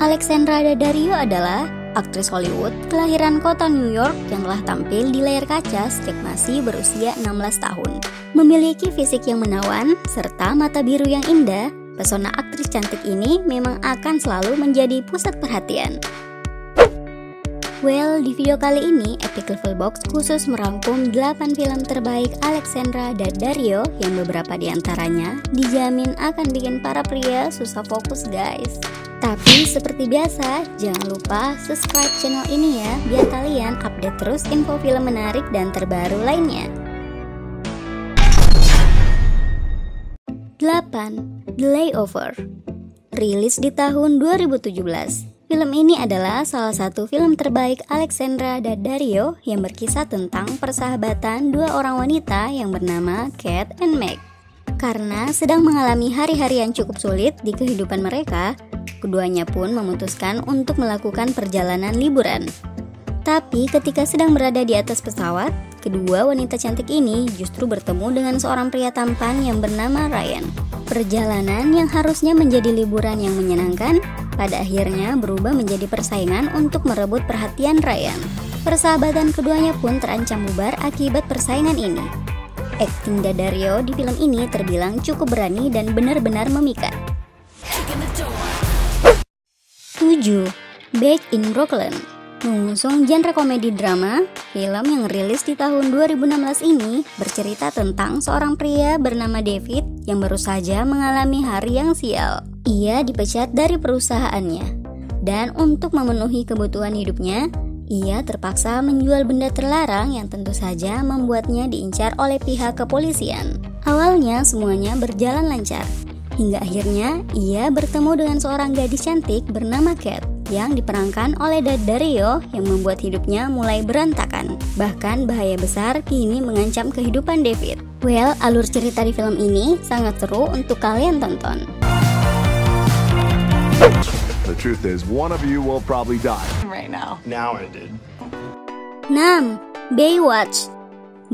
Alexandra Daddario adalah aktris Hollywood kelahiran kota New York yang telah tampil di layar kaca sejak masih berusia 16 tahun. Memiliki fisik yang menawan serta mata biru yang indah, pesona aktris cantik ini memang akan selalu menjadi pusat perhatian. Well, di video kali ini Epic Level Box khusus merangkum 8 film terbaik Alexandra Daddario yang beberapa diantaranya dijamin akan bikin para pria susah fokus guys. Tapi seperti biasa, jangan lupa subscribe channel ini ya, biar kalian update terus info film menarik dan terbaru lainnya. 8. The Layover. Rilis di tahun 2017. Film ini adalah salah satu film terbaik Alexandra Daddario yang berkisah tentang persahabatan dua orang wanita yang bernama Kate and Meg. Karena sedang mengalami hari-hari yang cukup sulit di kehidupan mereka, keduanya pun memutuskan untuk melakukan perjalanan liburan. Tapi ketika sedang berada di atas pesawat, kedua wanita cantik ini justru bertemu dengan seorang pria tampan yang bernama Ryan. Perjalanan yang harusnya menjadi liburan yang menyenangkan, pada akhirnya berubah menjadi persaingan untuk merebut perhatian Ryan. Persahabatan keduanya pun terancam bubar akibat persaingan ini. Akting Daddario di film ini terbilang cukup berani dan benar-benar memikat. 7. Back in Brooklyn. Mengusung genre komedi drama, film yang rilis di tahun 2016 ini bercerita tentang seorang pria bernama David yang baru saja mengalami hari yang sial. Ia dipecat dari perusahaannya, dan untuk memenuhi kebutuhan hidupnya, ia terpaksa menjual benda terlarang yang tentu saja membuatnya diincar oleh pihak kepolisian. Awalnya semuanya berjalan lancar, hingga akhirnya ia bertemu dengan seorang gadis cantik bernama Kate yang diperankan oleh Daddario yang membuat hidupnya mulai berantakan. Bahkan bahaya besar kini mengancam kehidupan David. Well, alur cerita di film ini sangat seru untuk kalian tonton. The truth is, one of you will probably die. Right now. Now I did. 6. Baywatch.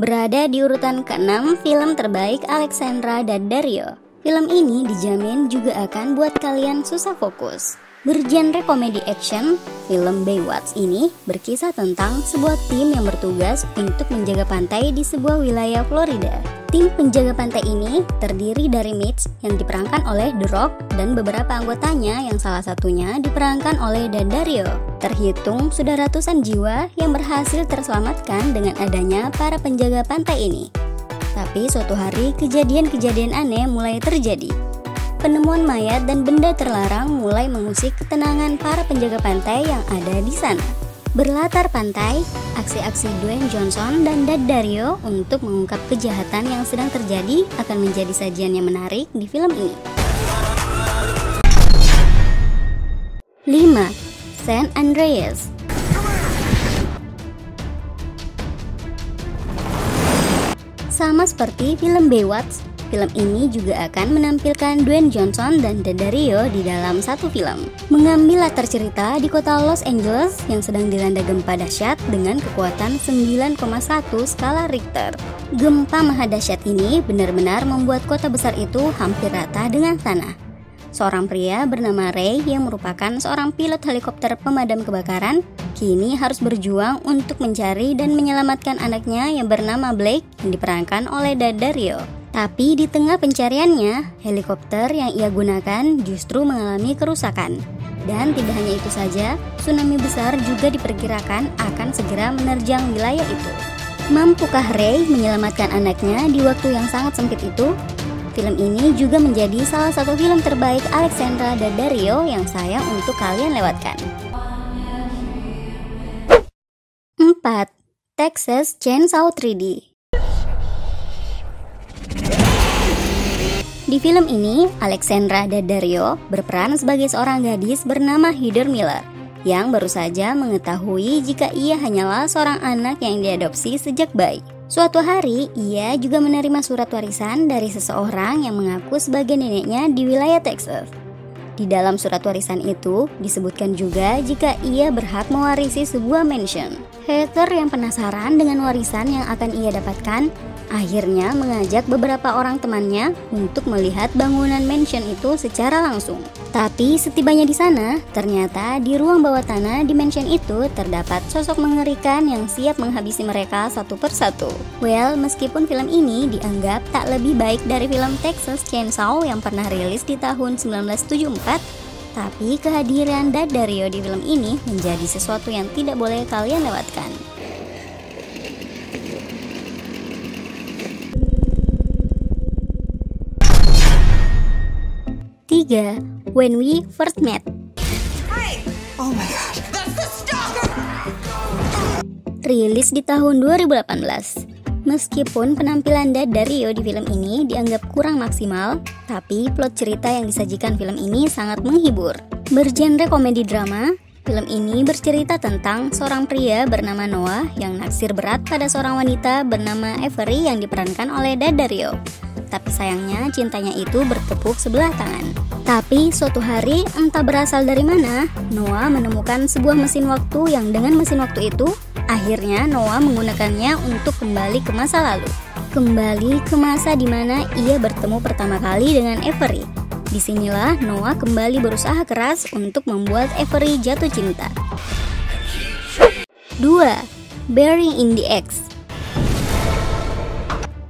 Berada di urutan ke-6 film terbaik Alexandra Daddario. Film ini dijamin juga akan buat kalian susah fokus. Bergenre komedi action, film Baywatch ini berkisah tentang sebuah tim yang bertugas untuk menjaga pantai di sebuah wilayah Florida. Tim penjaga pantai ini terdiri dari Mitch yang diperankan oleh The Rock dan beberapa anggotanya yang salah satunya diperankan oleh Daddario. Terhitung sudah ratusan jiwa yang berhasil terselamatkan dengan adanya para penjaga pantai ini. Tapi suatu hari kejadian-kejadian aneh mulai terjadi. Penemuan mayat dan benda terlarang mulai mengusik ketenangan para penjaga pantai yang ada di sana. Berlatar pantai, aksi-aksi Dwayne Johnson dan Daddario untuk mengungkap kejahatan yang sedang terjadi akan menjadi sajian yang menarik di film ini. 5. San Andreas. Sama seperti film Baywatch, film ini juga akan menampilkan Dwayne Johnson dan Daddario di dalam satu film. Mengambil latar cerita di kota Los Angeles yang sedang dilanda gempa dahsyat dengan kekuatan 9,1 skala Richter. Gempa mahadahsyat ini benar-benar membuat kota besar itu hampir rata dengan tanah. Seorang pria bernama Ray yang merupakan seorang pilot helikopter pemadam kebakaran kini harus berjuang untuk mencari dan menyelamatkan anaknya yang bernama Blake yang diperankan oleh Daddario. Tapi di tengah pencariannya, helikopter yang ia gunakan justru mengalami kerusakan. Dan tidak hanya itu saja, tsunami besar juga diperkirakan akan segera menerjang wilayah itu. Mampukah Ray menyelamatkan anaknya di waktu yang sangat sempit itu? Film ini juga menjadi salah satu film terbaik Alexandra Daddario yang sayang untuk kalian lewatkan. 4. Texas Chainsaw 3D. Di film ini, Alexandra Daddario berperan sebagai seorang gadis bernama Heather Miller yang baru saja mengetahui jika ia hanyalah seorang anak yang diadopsi sejak bayi. Suatu hari, ia juga menerima surat warisan dari seseorang yang mengaku sebagai neneknya di wilayah Texas. Di dalam surat warisan itu disebutkan juga jika ia berhak mewarisi sebuah mansion. Hacker yang penasaran dengan warisan yang akan ia dapatkan akhirnya mengajak beberapa orang temannya untuk melihat bangunan mansion itu secara langsung. Tapi setibanya di sana, ternyata di ruang bawah tanah di mansion itu terdapat sosok mengerikan yang siap menghabisi mereka satu persatu. Well, meskipun film ini dianggap tak lebih baik dari film Texas Chainsaw yang pernah rilis di tahun 1974, tapi kehadiran Daddario di film ini menjadi sesuatu yang tidak boleh kalian lewatkan. Tiga, When We First Met. Oh my god, that's the stalker! Rilis di tahun 2018. Meskipun penampilan Daddario di film ini dianggap kurang maksimal, tapi plot cerita yang disajikan film ini sangat menghibur. Bergenre komedi drama, film ini bercerita tentang seorang pria bernama Noah yang naksir berat pada seorang wanita bernama Avery yang diperankan oleh Daddario. Tapi sayangnya cintanya itu bertepuk sebelah tangan. Tapi suatu hari, entah berasal dari mana, Noah menemukan sebuah mesin waktu yang dengan mesin waktu itu, akhirnya Noah menggunakannya untuk kembali ke masa lalu. Kembali ke masa di mana ia bertemu pertama kali dengan Avery. Disinilah Noah kembali berusaha keras untuk membuat Avery jatuh cinta. 2. Burying in the X.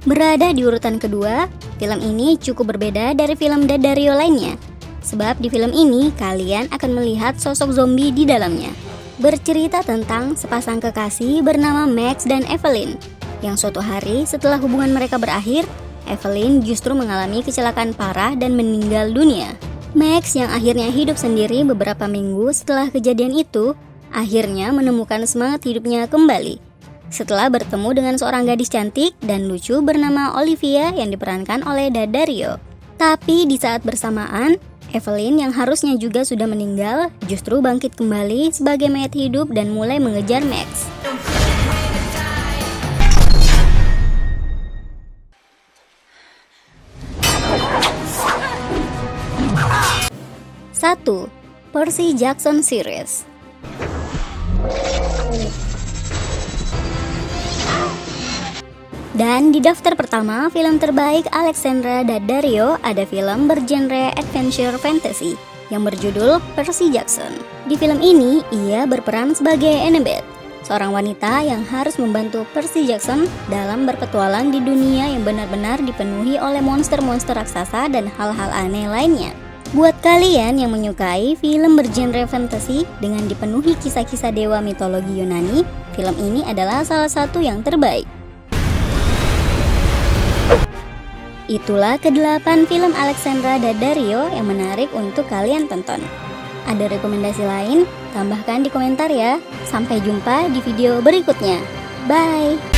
Berada di urutan kedua, film ini cukup berbeda dari film Daddario lainnya. Sebab di film ini kalian akan melihat sosok zombie di dalamnya. Bercerita tentang sepasang kekasih bernama Max dan Evelyn, yang suatu hari setelah hubungan mereka berakhir, Evelyn justru mengalami kecelakaan parah dan meninggal dunia. Max yang akhirnya hidup sendiri beberapa minggu setelah kejadian itu, akhirnya menemukan semangat hidupnya kembali. Setelah bertemu dengan seorang gadis cantik dan lucu bernama Olivia yang diperankan oleh Daddario. Tapi di saat bersamaan, Evelyn yang harusnya juga sudah meninggal justru bangkit kembali sebagai mayat hidup dan mulai mengejar Max. 1. Percy Jackson Series. Dan di daftar pertama film terbaik Alexandra Daddario ada film bergenre adventure fantasy yang berjudul Percy Jackson. Di film ini ia berperan sebagai Annabeth, seorang wanita yang harus membantu Percy Jackson dalam berpetualang di dunia yang benar-benar dipenuhi oleh monster-monster raksasa dan hal-hal aneh lainnya. Buat kalian yang menyukai film bergenre fantasy dengan dipenuhi kisah-kisah dewa mitologi Yunani, film ini adalah salah satu yang terbaik. Itulah ke-8 film Alexandra Daddario yang menarik untuk kalian tonton. Ada rekomendasi lain? Tambahkan di komentar ya. Sampai jumpa di video berikutnya. Bye!